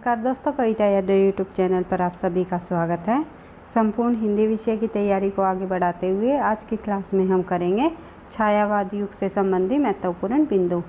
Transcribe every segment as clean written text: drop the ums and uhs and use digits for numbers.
नमस्कार दोस्तों, कविता Yadav YouTube channel पर आप सभी का स्वागत है। संपूर्ण हिंदी विषय की तैयारी को आगे बढ़ाते हुए आज की क्लास में हम करेंगे छायावाद युग से संबंधी महत्वपूर्ण बिंदु।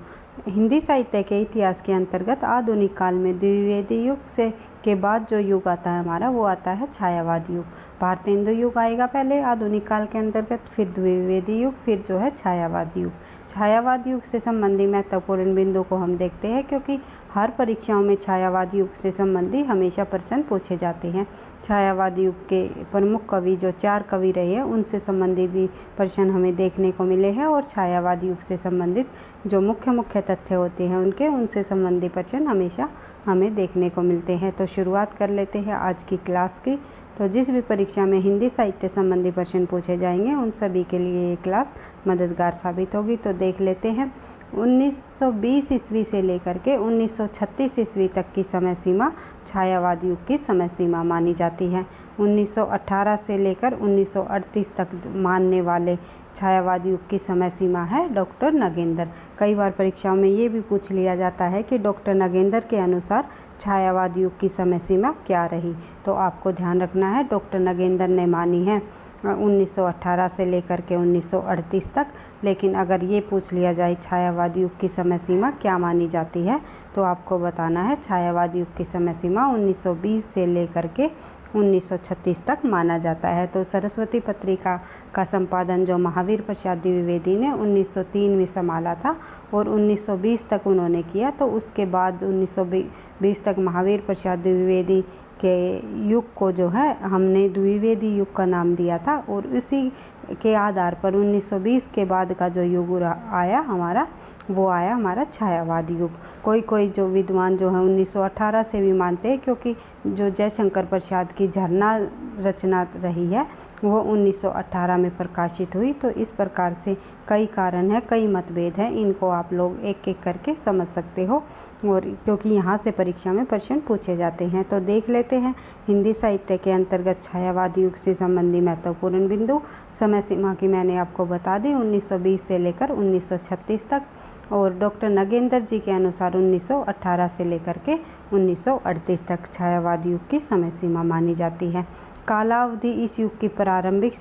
हिंदी साहित्य के इतिहास के अंतर्गत आधुनिक काल में द्विवेदी युग से के बाद जो युग आता है हमारा, वो आता है छायावाद युग। भारतेंदु युग आएगा पहले आधुनिक काल के अंतर्गत, फिर द्विवेदी युग, फिर जो है छायावाद युग। छायावाद युग से संबंधी महत्वपूर्ण बिंदु को हम देखते हैं, क्योंकि हर परीक्षाओं में छायावाद युग से संबंधी हमेशा प्रश्न पूछे जाते हैं। छायावाद युग के प्रमुख कवि जो 4 कवि रहे हैं, उनसे संबंधित भी प्रश्न हमें देखने को मिले हैं, और छायावाद युग से संबंधित जो मुख्य तथ्य होते हैं उनसे संबंधित प्रश्न हमेशा हमें देखने को मिलते हैं। तो शुरुआत कर लेते हैं आज की क्लास की। तो जिस भी परीक्षा में हिंदी साहित्य संबंधी प्रश्न पूछे जाएंगे, उन सभी के लिए ये क्लास मददगार साबित होगी। तो देख लेते हैं। 1920 ईस्वी से लेकर के 1936 ईस्वी तक की समय सीमा छायावाद युग की समय सीमा मानी जाती है। 1918 से लेकर 1938 तक मानने वाले छायावाद युग की समय सीमा है डॉक्टर नगेंद्र। कई बार परीक्षाओं में ये भी पूछ लिया जाता है कि डॉक्टर नगेंद्र के अनुसार छायावाद युग की समय सीमा क्या रही। तो आपको ध्यान रखना है, डॉक्टर नगेंद्र ने मानी है 1918 से लेकर के 1938 तक। लेकिन अगर ये पूछ लिया जाए छायावाद युग की समय सीमा क्या मानी जाती है, तो आपको बताना है छायावाद युग की समय सीमा 1920 से लेकर के 1936 तक माना जाता है। तो सरस्वती पत्रिका का संपादन जो महावीर प्रसाद द्विवेदी ने 1903 में संभाला था और 1920 तक उन्होंने किया। तो उसके बाद 1920 तक महावीर प्रसाद द्विवेदी के युग को जो है हमने द्विवेदी युग का नाम दिया था, और उसी के आधार पर 1920 के बाद का जो युग आया हमारा, वो आया हमारा छायावाद युग। कोई जो विद्वान जो है 1918 से भी मानते हैं, क्योंकि जो जयशंकर प्रसाद की झरना रचना रही है वो 1918 में प्रकाशित हुई। तो इस प्रकार से कई कारण हैं, कई मतभेद हैं, इनको आप लोग एक एक करके समझ सकते हो, और क्योंकि यहाँ से परीक्षा में प्रश्न पूछे जाते हैं। तो देख लेते हैं हिंदी साहित्य के अंतर्गत छायावाद युग से संबंधी महत्वपूर्ण बिंदु। समय सीमा की मैंने आपको बता दी, 1920 से लेकर 1936 तक, और डॉक्टर नगेंद्र जी के अनुसार 1918 से लेकर के 1938 तक छायावाद युग की समय सीमा मानी जाती है। कालावधि इस युग की प्रारंभिक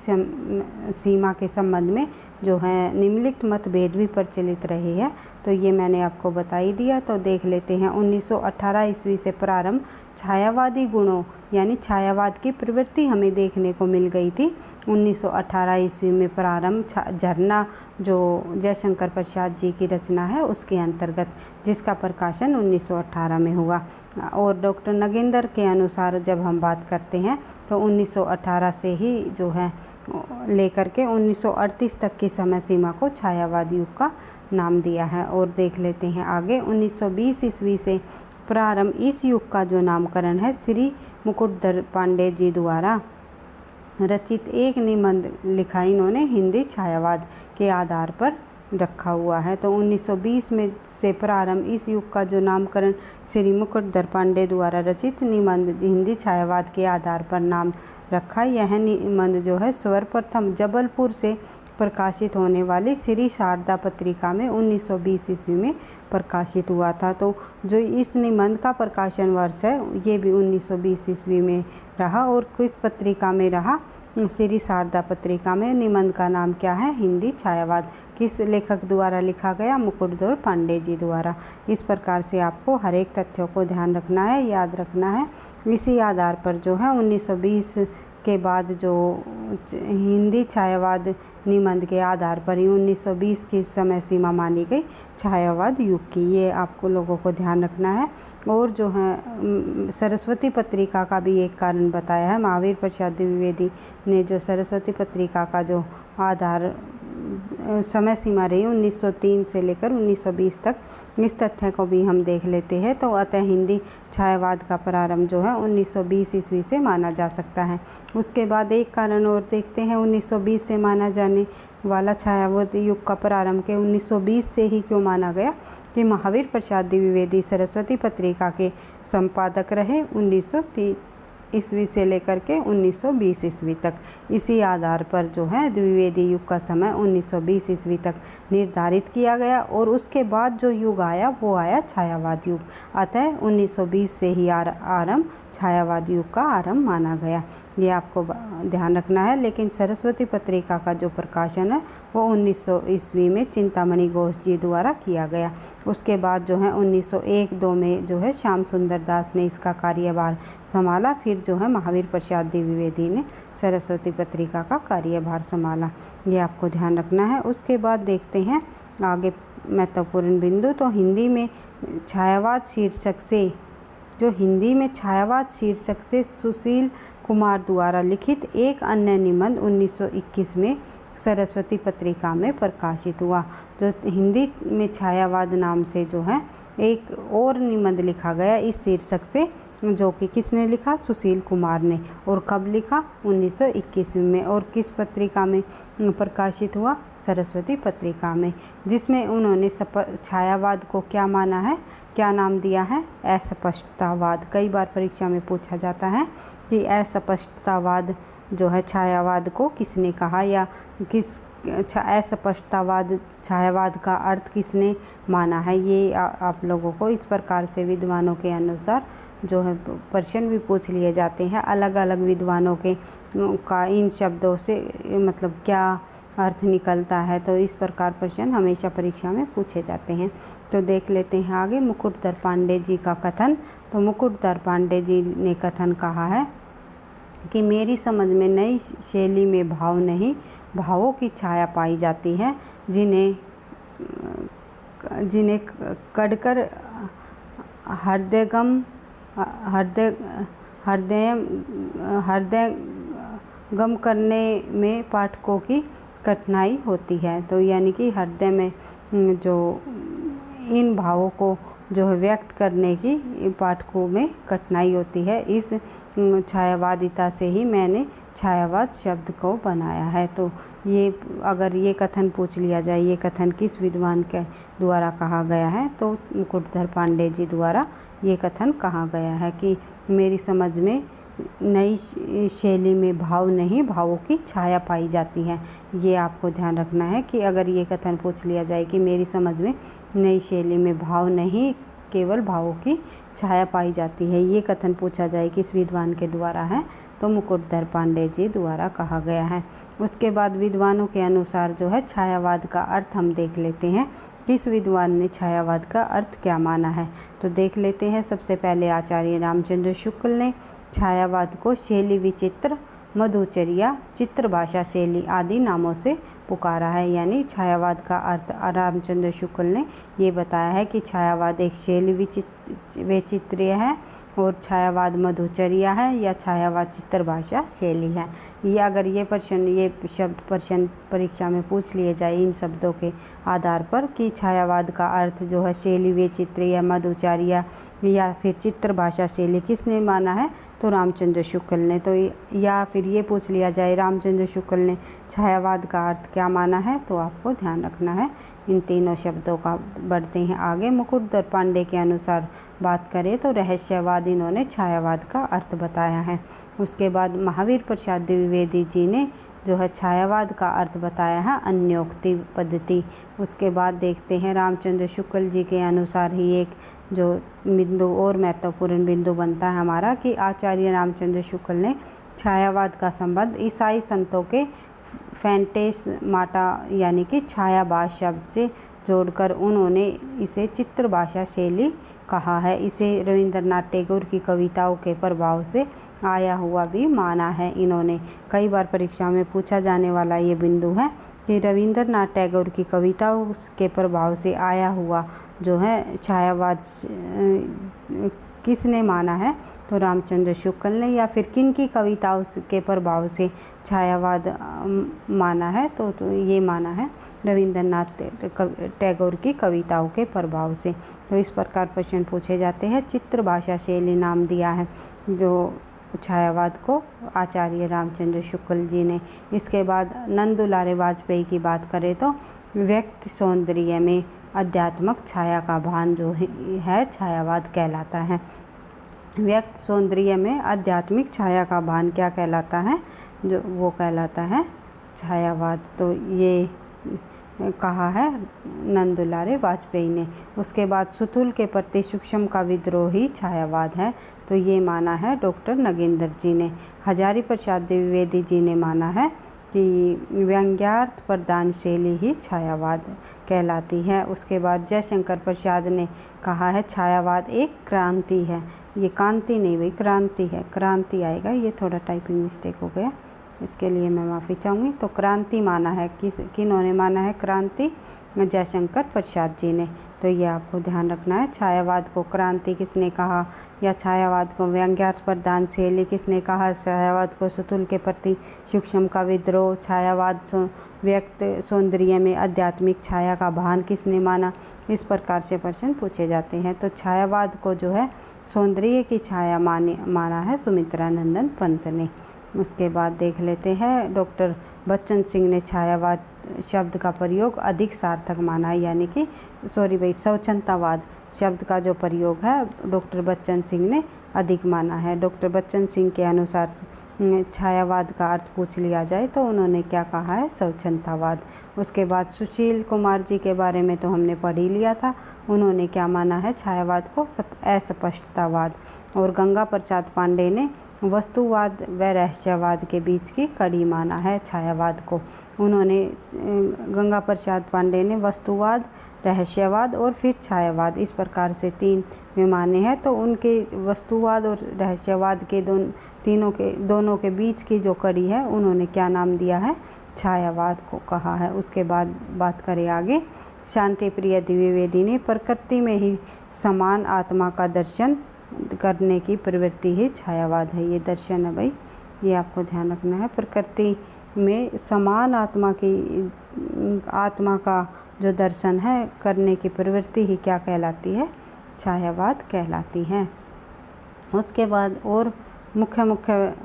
सीमा के संबंध में जो है निम्नलिखित मतभेद भी प्रचलित रहे हैं, तो ये मैंने आपको बता ही दिया। तो देख लेते हैं। 1918 ईस्वी से प्रारंभ छायावादी गुणों यानी छायावाद की प्रवृत्ति हमें देखने को मिल गई थी। 1918 ईस्वी में प्रारंभ झरना जो जयशंकर प्रसाद जी की रचना है उसके अंतर्गत, जिसका प्रकाशन 1918 में हुआ। और डॉक्टर नगेंद्र के अनुसार जब हम बात करते हैं तो 1918 से ही जो है लेकर के 1938 तक की समय सीमा को छायावाद युग का नाम दिया है। और देख लेते हैं आगे। 1920 ईस्वी से प्रारंभ इस युग का जो नामकरण है श्री मुकुटधर पांडे जी द्वारा रचित एक निबंध लिखा इन्होंने हिंदी छायावाद के आधार पर रखा हुआ है। तो 1920 में से प्रारंभ इस युग का जो नामकरण श्री मुकुटधर पांडे द्वारा रचित निबंध हिंदी छायावाद के आधार पर नाम रखा। यह निबंध जो है सर्वप्रथम जबलपुर से प्रकाशित होने वाली श्री शारदा पत्रिका में 1920 ईस्वी में प्रकाशित हुआ था। तो जो इस निबंध का प्रकाशन वर्ष है ये भी 1920 ईस्वी में रहा। और किस पत्रिका में रहा? श्री शारदा पत्रिका में। निबंध का नाम क्या है? हिंदी छायावाद। किस लेखक द्वारा लिखा गया? मुकुटधर पांडे जी द्वारा। इस प्रकार से आपको हर एक तथ्यों को ध्यान रखना है, याद रखना है। इसी आधार पर जो है 1920 के बाद जो हिंदी छायावाद निबंध के आधार पर ही 1920 की समय सीमा मानी गई छायावाद युग की। ये आपको लोगों को ध्यान रखना है। और जो है सरस्वती पत्रिका का भी एक कारण बताया है। महावीर प्रसाद द्विवेदी ने जो सरस्वती पत्रिका का जो आधार समय सीमा रही 1903 से लेकर 1920 तक, इस तथ्य को भी हम देख लेते हैं। तो अतः हिंदी छायावाद का प्रारंभ जो है 1920 ईस्वी से माना जा सकता है। उसके बाद एक कारण और देखते हैं 1920 से माना जाने वाला छायावाद युग का प्रारंभ के 1920 से ही क्यों माना गया, कि महावीर प्रसाद द्विवेदी सरस्वती पत्रिका के संपादक रहे ईस्वी से लेकर के 1920 ईस्वी तक। इसी आधार पर जो है द्विवेदी युग का समय 1920 ईस्वी तक निर्धारित किया गया और उसके बाद जो युग आया वो आया छायावाद युग। अतः 1920 से ही आरंभ छायावाद युग का आरंभ माना गया। ये आपको ध्यान रखना है। लेकिन सरस्वती पत्रिका का जो प्रकाशन है वो 1900 ईस्वी में चिंतामणि घोष जी द्वारा किया गया। उसके बाद जो है 1901-2 में जो है श्याम सुंदर दास ने इसका कार्यभार संभाला। फिर जो है महावीर प्रसाद द्विवेदी ने सरस्वती पत्रिका का कार्यभार संभाला। ये आपको ध्यान रखना है। उसके बाद देखते हैं आगे महत्वपूर्ण बिंदु। तो हिंदी में छायावाद शीर्षक से सुशील कुमार द्वारा लिखित एक अन्य निबंध 1921 में सरस्वती पत्रिका में प्रकाशित हुआ। जो हिंदी में छायावाद नाम से जो है एक और निबंध लिखा गया इस शीर्षक से, जो कि किसने लिखा? सुशील कुमार ने। और कब लिखा? 1921 में। और किस पत्रिका में प्रकाशित हुआ? सरस्वती पत्रिका में, जिसमें उन्होंने छायावाद को क्या माना है, क्या नाम दिया है? अस्पष्टतावाद। कई बार परीक्षा में पूछा जाता है कि अस्पष्टतावाद जो है छायावाद को किसने कहा, या किस अस्पष्टतावाद छायावाद का अर्थ किसने माना है। ये आप लोगों को इस प्रकार से विद्वानों के अनुसार जो है प्रश्न भी पूछ लिए जाते हैं। अलग अलग विद्वानों के का इन शब्दों से मतलब क्या अर्थ निकलता है, तो इस प्रकार प्रश्न हमेशा परीक्षा में पूछे जाते हैं। तो देख लेते हैं आगे मुकुटधर पांडे जी का कथन। तो मुकुटधर पांडे जी ने कथन कहा है कि मेरी समझ में नई शैली में भाव नहीं, भावों की छाया पाई जाती है, जिन्हें कड़कर हृदयंगम करने में पाठकों की कठिनाई होती है। तो यानी कि हृदय में जो इन भावों को जो है व्यक्त करने की पाठकों में कठिनाई होती है। इस छायावादिता से ही मैंने छायावाद शब्द को बनाया है। तो ये अगर ये कथन पूछ लिया जाए, ये कथन किस विद्वान के द्वारा कहा गया है, तो मुकुटधर पांडे जी द्वारा ये कथन कहा गया है कि मेरी समझ में नई शैली में भाव नहीं, भावों की छाया पाई जाती है। ये आपको ध्यान रखना है कि अगर ये कथन पूछ लिया जाए कि मेरी समझ में नई शैली में भाव नहीं, केवल भावों की छाया पाई जाती है, ये कथन पूछा जाए किस विद्वान के द्वारा है, तो मुकुटधर पांडे जी द्वारा कहा गया है। उसके बाद विद्वानों के अनुसार जो है छायावाद का अर्थ हम देख लेते हैं। किस विद्वान ने छायावाद का अर्थ क्या माना है, तो देख लेते हैं। सबसे पहले आचार्य रामचंद्र शुक्ल ने छायावाद को शैली विचित्र, मधुचर्या, चित्र भाषा शैली आदि नामों से पुकारा है। यानी छायावाद का अर्थ रामचंद्र शुक्ल ने ये बताया है कि छायावाद एक शैली वैचित्र्य है, और छायावाद मधुचर्या है, या छायावाद चित्र भाषा शैली है। ये अगर ये शब्द प्रश्न परीक्षा में पूछ लिए जाए इन शब्दों के आधार पर कि छायावाद का अर्थ जो है शैली वैचित्र्य, मधुचर्या या फिर चित्र भाषा शैली, किसने माना है, तो रामचंद्र शुक्ल ने। तो या फिर ये पूछ लिया जाए रामचंद्र शुक्ल ने छायावाद का अर्थ क्या माना है, तो आपको ध्यान रखना है इन तीनों शब्दों का। बढ़ते हैं आगे। मुकुटधर पांडे के अनुसार बात करें तो रहस्यवाद इन्होंने छायावाद का अर्थ बताया है। उसके बाद महावीर प्रसाद द्विवेदी जी ने जो है छायावाद का अर्थ बताया है अन्योक्ति पद्धति। उसके बाद देखते हैं रामचंद्र शुक्ल जी के अनुसार ही एक जो बिंदु और महत्वपूर्ण बिंदु बनता है हमारा कि आचार्य रामचंद्र शुक्ल ने छायावाद का संबंध ईसाई संतों के फैंटेस्माटा यानी कि छायावाद शब्द से जोड़कर उन्होंने इसे चित्र भाषा शैली कहा है। इसे रविंद्रनाथ टैगोर की कविताओं के प्रभाव से आया हुआ भी माना है इन्होंने। कई बार परीक्षा में पूछा जाने वाला ये बिंदु है कि रविंद्रनाथ टैगोर की कविताओं के प्रभाव से आया हुआ जो है छायावाद किसने माना है, तो रामचंद्र शुक्ल ने। या फिर किन की कविताओं के प्रभाव से छायावाद माना है, तो ये माना है रविंद्रनाथ टैगोर की कविताओं के प्रभाव से। तो इस प्रकार प्रश्न पूछे जाते हैं। चित्र भाषा शैली नाम दिया है जो छायावाद को आचार्य रामचंद्र शुक्ल जी ने। इसके बाद नंद दुलारे वाजपेयी की बात करें तो व्यक्ति सौंदर्य में आध्यात्मक छाया का भान जो है छायावाद कहलाता है। व्यक्त सौंदर्य में आध्यात्मिक छाया का भान क्या कहलाता है, जो वो कहलाता है छायावाद। तो ये कहा है नंदुलारे वाजपेयी ने। उसके बाद सुतुल के प्रति सूक्ष्म का विद्रोह ही छायावाद है, तो ये माना है डॉक्टर नगेंद्र जी ने। हजारी प्रसाद द्विवेदी जी ने माना है कि व्यंग्यार्थ प्रधान शैली ही छायावाद कहलाती है। उसके बाद जयशंकर प्रसाद ने कहा है छायावाद एक क्रांति है। ये कांति नहीं भाई, क्रांति है, क्रांति आएगा, ये थोड़ा टाइपिंग मिस्टेक हो गया, इसके लिए मैं माफ़ी चाहूँगी। तो क्रांति माना है, किन्होंने माना है क्रांति? जयशंकर प्रसाद जी ने। तो ये आपको ध्यान रखना है। छायावाद को क्रांति किसने कहा, या छायावाद को व्यंग्यार्थ प्रधान शैली किसने कहा, छायावाद को सुतुल के प्रति सूक्ष्म का विद्रोह, छायावाद व्यक्त सौंदर्य में आध्यात्मिक छाया का भान किसने माना, इस प्रकार से प्रश्न पूछे जाते हैं। तो छायावाद को जो है सौंदर्य की छाया माना है सुमित्रा नंदन पंत ने। उसके बाद देख लेते हैं डॉक्टर बच्चन सिंह ने छायावाद शब्द का प्रयोग अधिक सार्थक माना है, यानी कि स्वच्छंदतावाद शब्द का जो प्रयोग है डॉक्टर बच्चन सिंह ने अधिक माना है। डॉक्टर बच्चन सिंह के अनुसार छायावाद का अर्थ पूछ लिया जाए तो उन्होंने क्या कहा है, स्वच्छंदतावाद। उसके बाद सुशील कुमार जी के बारे में तो हमने पढ़ ही लिया था, उन्होंने क्या माना है छायावाद को, अस्पष्टतावाद। और गंगा प्रसाद पांडे ने वस्तुवाद व रहस्यवाद के बीच की कड़ी माना है छायावाद को। उन्होंने गंगा प्रसाद पांडे ने वस्तुवाद, रहस्यवाद और फिर छायावाद, इस प्रकार से तीन में माने हैं। तो उनके वस्तुवाद और रहस्यवाद के दोनों के बीच की जो कड़ी है उन्होंने क्या नाम दिया है, छायावाद को कहा है। उसके बाद बात करें आगे, शांति प्रिय द्विवेदी ने प्रकृति में ही समान आत्मा का दर्शन करने की प्रवृत्ति ही छायावाद है। ये दर्शन है भाई, ये आपको ध्यान रखना है। प्रकृति में समान आत्मा का जो दर्शन है करने की प्रवृत्ति ही क्या कहलाती है, छायावाद कहलाती है। उसके बाद और मुख्य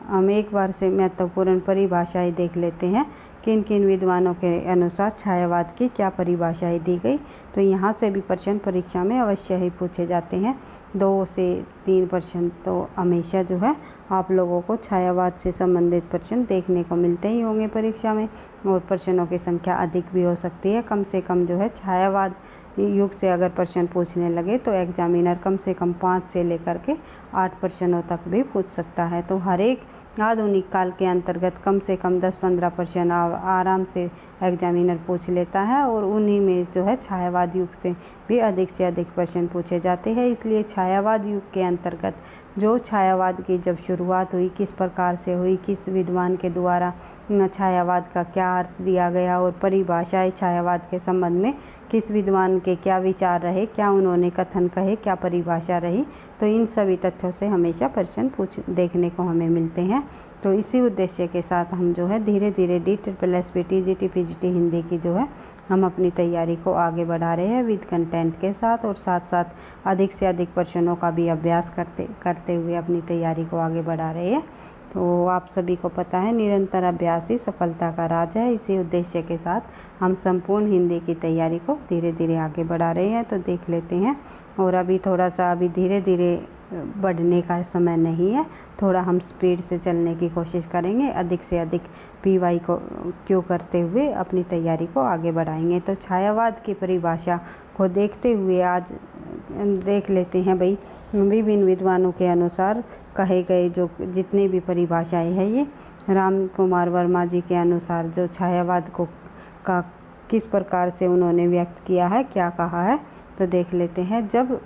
हम एक बार से महत्वपूर्ण परिभाषाएं देख लेते हैं, किन किन विद्वानों के अनुसार छायावाद की क्या परिभाषाएं दी गई। तो यहाँ से भी प्रश्न परीक्षा में अवश्य ही पूछे जाते हैं। 2 से 3 प्रश्न तो हमेशा जो है आप लोगों को छायावाद से संबंधित प्रश्न देखने को मिलते ही होंगे परीक्षा में, और प्रश्नों की संख्या अधिक भी हो सकती है। कम से कम जो है छायावाद युग से अगर प्रश्न पूछने लगे तो एग्जामिनर कम से कम 5 से लेकर के 8 प्रश्नों तक भी पूछ सकता है। तो हर एक आधुनिक काल के अंतर्गत कम से कम 10-15 प्रश्न आराम से एग्जामिनर पूछ लेता है, और उन्हीं में जो है छायावाद युग से अधिक प्रश्न पूछे जाते हैं। इसलिए छायावाद युग के अंतर्गत जो छायावाद की जब शुरुआत हुई, किस प्रकार से हुई, किस विद्वान के द्वारा छायावाद का क्या अर्थ दिया गया, और परिभाषाएं छायावाद के संबंध में किस विद्वान के क्या विचार रहे, क्या उन्होंने कथन कहे, क्या परिभाषा रही, तो इन सभी तथ्यों से हमेशा प्रश्न देखने को हमें मिलते हैं। तो इसी उद्देश्य के साथ हम जो है धीरे धीरे DSSB TGT PGT हिंदी की जो है हम अपनी तैयारी को आगे बढ़ा रहे हैं विद कंटेंट के साथ, और साथ साथ अधिक से अधिक प्रश्नों का भी अभ्यास करते हुए अपनी तैयारी को आगे बढ़ा रहे हैं। तो आप सभी को पता है निरंतर अभ्यास ही सफलता का राज है। इसी उद्देश्य के साथ हम संपूर्ण हिंदी की तैयारी को धीरे धीरे आगे बढ़ा रहे हैं। तो देख लेते हैं, और अभी थोड़ा सा धीरे धीरे बढ़ने का समय नहीं है, थोड़ा हम स्पीड से चलने की कोशिश करेंगे, अधिक से अधिक PY को क्यों करते हुए अपनी तैयारी को आगे बढ़ाएंगे। तो छायावाद की परिभाषा को देखते हुए आज देख लेते हैं भाई, विभिन्न विद्वानों के अनुसार कहे गए जो जितने भी परिभाषाएं हैं, ये राम कुमार वर्मा जी के अनुसार जो छायावाद का किस प्रकार से उन्होंने व्यक्त किया है, क्या कहा है, तो देख लेते हैं। जब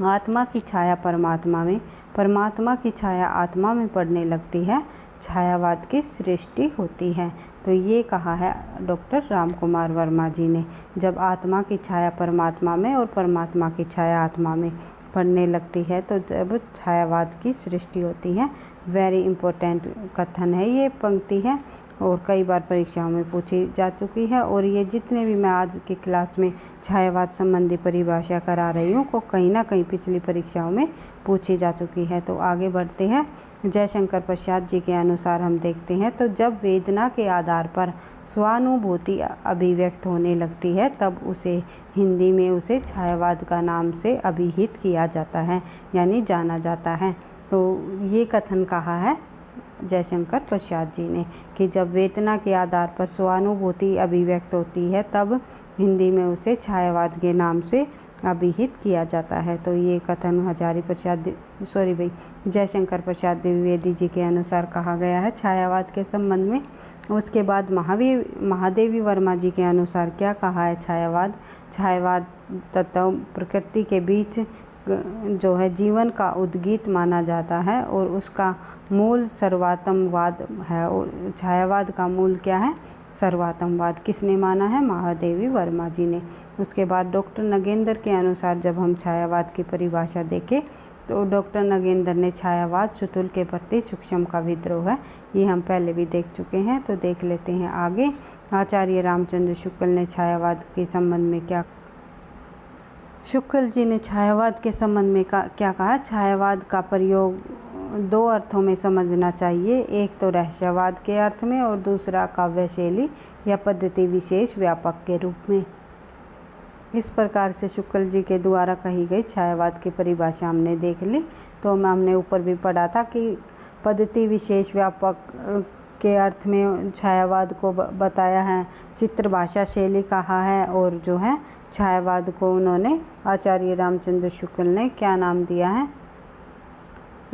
आत्मा की छाया परमात्मा में, परमात्मा की छाया आत्मा में पड़ने लगती है, छायावाद की सृष्टि होती है। तो ये कहा है डॉक्टर राम कुमार वर्मा जी ने। जब आत्मा की छाया परमात्मा में और परमात्मा की छाया आत्मा में पड़ने लगती है तो जब छायावाद की सृष्टि होती है। वेरी इम्पोर्टेंट कथन है, ये पंक्ति है। और कई बार परीक्षाओं में पूछी जा चुकी है। और ये जितने भी मैं आज की क्लास में छायावाद संबंधी परिभाषा करा रही हूँ को कहीं ना कहीं पिछली परीक्षाओं में पूछी जा चुकी है। तो आगे बढ़ते हैं। जयशंकर प्रसाद जी के अनुसार हम देखते हैं, तो जब वेदना के आधार पर स्वानुभूति अभिव्यक्त होने लगती है तब उसे हिंदी में उसे छायावाद का नाम से अभिहित किया जाता है, यानी जाना जाता है। तो ये कथन कहा है जयशंकर प्रसाद जी ने कि जब वेदना के आधार पर स्वानुभूति अभिव्यक्त होती है तब हिंदी में उसे छायावाद के नाम से अभिहित किया जाता है। तो ये कथन जयशंकर प्रसाद द्विवेदी जी के अनुसार कहा गया है छायावाद के संबंध में। उसके बाद महादेवी वर्मा जी के अनुसार क्या कहा है छायावाद तत्व प्रकृति के बीच जो है जीवन का उद्गीत माना जाता है और उसका मूल सर्वात्मवाद है। और छायावाद का मूल क्या है? सर्वात्मवाद। किसने माना है? महादेवी वर्मा जी ने। उसके बाद डॉक्टर नगेंद्र के अनुसार जब हम छायावाद की परिभाषा देखें तो डॉक्टर नगेंद्र ने छायावाद शुतुल के प्रति सूक्ष्म का विद्रोह है, ये हम पहले भी देख चुके हैं। तो देख लेते हैं आगे। आचार्य रामचंद्र शुक्ल ने छायावाद के संबंध में क्या शुक्ल जी ने छायावाद के संबंध में क्या कहा? छायावाद का प्रयोग दो अर्थों में समझना चाहिए, एक तो रहस्यवाद के अर्थ में और दूसरा काव्य शैली या पद्धति विशेष व्यापक के रूप में। इस प्रकार से शुक्ल जी के द्वारा कही गई छायावाद की परिभाषा हमने देख ली। तो हमने ऊपर भी पढ़ा था कि पद्धति विशेष व्यापक के अर्थ में छायावाद को बताया है, चित्र भाषा शैली कहा है, और जो है छायावाद को उन्होंने आचार्य रामचंद्र शुक्ल ने क्या नाम दिया है?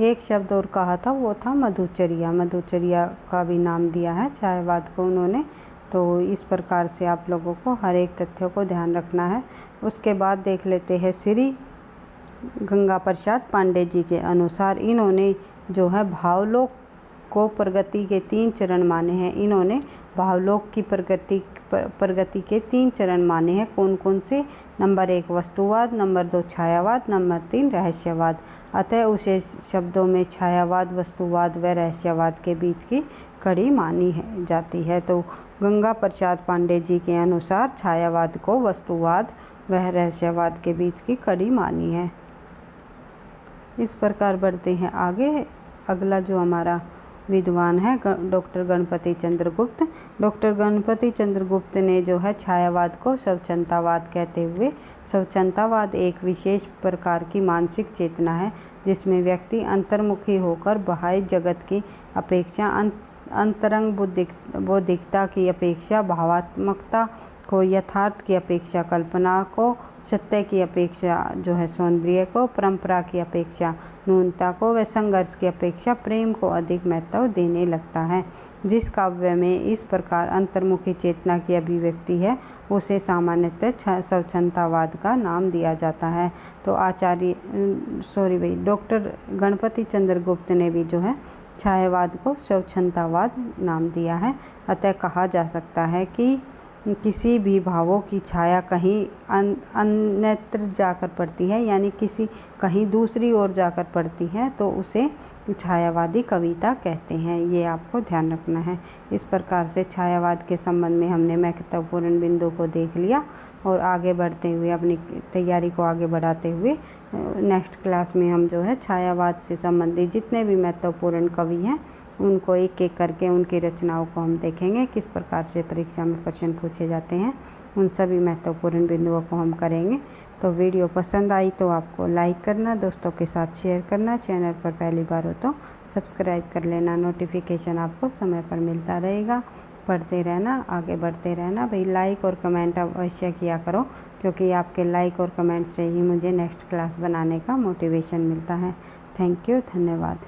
एक शब्द और कहा था, वो था मधुचर्या का भी नाम दिया है छायावाद को उन्होंने। तो इस प्रकार से आप लोगों को हर एक तथ्य को ध्यान रखना है। उसके बाद देख लेते हैं श्री गंगा प्रसाद पांडे जी के अनुसार इन्होंने जो है भावलोक को प्रगति के 3 चरण माने हैं। इन्होंने भावलोक की प्रगति के 3 चरण माने हैं। कौन कौन से? नंबर 1 वस्तुवाद, नंबर 2 छायावाद, नंबर 3 रहस्यवाद। अतः उसे शब्दों में छायावाद, वस्तुवाद व रहस्यवाद के बीच की कड़ी मानी जाती है। तो गंगा प्रसाद पांडे जी के अनुसार छायावाद को वस्तुवाद व रहस्यवाद के बीच की कड़ी मानी है। इस प्रकार बढ़ते हैं आगे। अगला जो हमारा विद्वान है डॉक्टर गणपति चंद्र गुप्त। डॉक्टर गणपति चंद्र गुप्त ने जो है छायावाद को स्वच्छंदतावाद कहते हुए, स्वच्छंदतावाद एक विशेष प्रकार की मानसिक चेतना है जिसमें व्यक्ति अंतर्मुखी होकर बाह्य जगत की अपेक्षा अंतरंग बौद्धिकता की अपेक्षा भावात्मकता को, यथार्थ की अपेक्षा कल्पना को, सत्य की अपेक्षा जो है सौंदर्य को, परंपरा की अपेक्षा न्यूनता को व संघर्ष की अपेक्षा प्रेम को अधिक महत्व देने लगता है। जिस काव्य में इस प्रकार अंतर्मुखी चेतना की अभिव्यक्ति है उसे सामान्यतः स्वच्छंदतावाद का नाम दिया जाता है। तो डॉक्टर गणपति चंद्र गुप्त ने भी जो है छायावाद को स्वच्छंदतावाद नाम दिया है। अतः कहा जा सकता है कि किसी भी भावों की छाया कहीं अन्यत्र जाकर पड़ती है, यानी कहीं दूसरी ओर जाकर पड़ती है तो उसे छायावादी कविता कहते हैं। ये आपको ध्यान रखना है। इस प्रकार से छायावाद के संबंध में हमने महत्वपूर्ण बिंदु को देख लिया और आगे बढ़ते हुए अपनी तैयारी को आगे बढ़ाते हुए नेक्स्ट क्लास में हम जो है छायावाद से संबंधित जितने भी महत्वपूर्ण कवि हैं उनको एक एक करके उनकी रचनाओं को हम देखेंगे, किस प्रकार से परीक्षा में प्रश्न पूछे जाते हैं, उन सभी महत्वपूर्ण बिंदुओं को हम करेंगे। तो वीडियो पसंद आई तो आपको लाइक करना, दोस्तों के साथ शेयर करना, चैनल पर पहली बार हो तो सब्सक्राइब कर लेना, नोटिफिकेशन आपको समय पर मिलता रहेगा। पढ़ते रहना, आगे बढ़ते रहना। भाई लाइक और कमेंट अवश्य किया करो, क्योंकि आपके लाइक और कमेंट से ही मुझे नेक्स्ट क्लास बनाने का मोटिवेशन मिलता है। थैंक यू, धन्यवाद।